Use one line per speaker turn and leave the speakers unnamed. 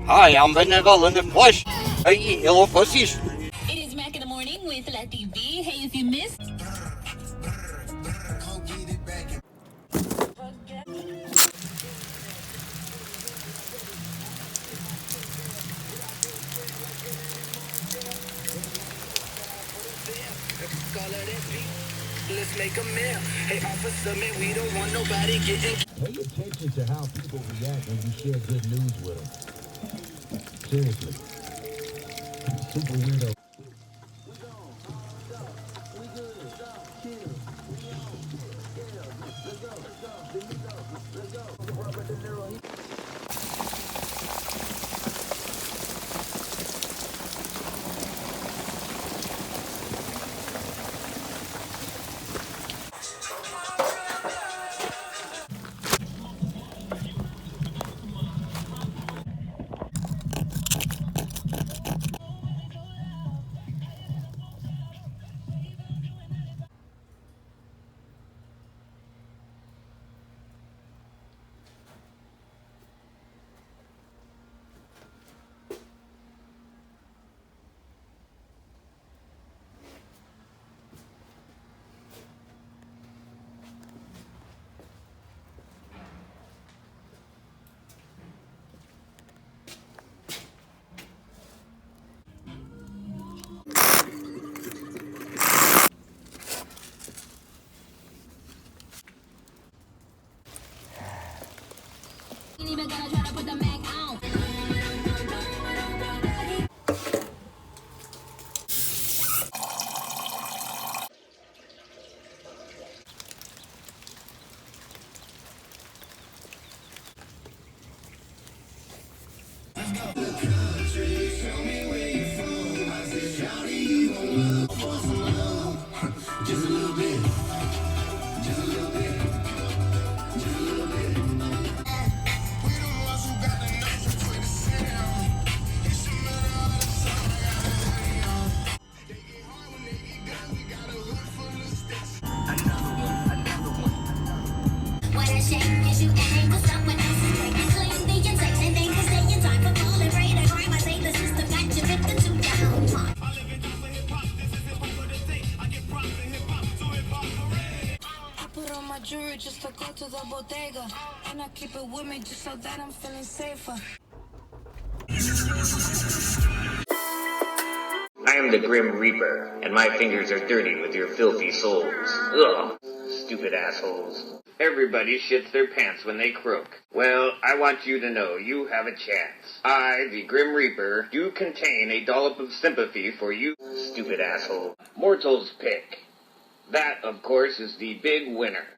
I am benevolent and flesh. I eat yellow pussies.
It is Mac in the morning with La TV. Hey, if you missed.
Let's make a meal. Hey, officer, man, we don't want nobody getting.
Pay attention to how people react when you share good news with them. Seriously. Super weirdo.
Ain't even gonna try to put the Mac on. What a shame is you ain't with someone else's brain. Claim the insects and think to stay in time for falling prey to crime. I say the system got you 52 down.
I put on my jewelry just to go to the bodega. And I keep it with me just so that I'm feeling safer.
I am the Grim Reaper, and my fingers are dirty with your filthy souls. Ugh, stupid assholes. Everybody shits their pants when they croak. Well, I want you to know you have a chance. I, the Grim Reaper, do contain a dollop of sympathy for you, stupid asshole. Mortal's pick. That, of course, is the big winner.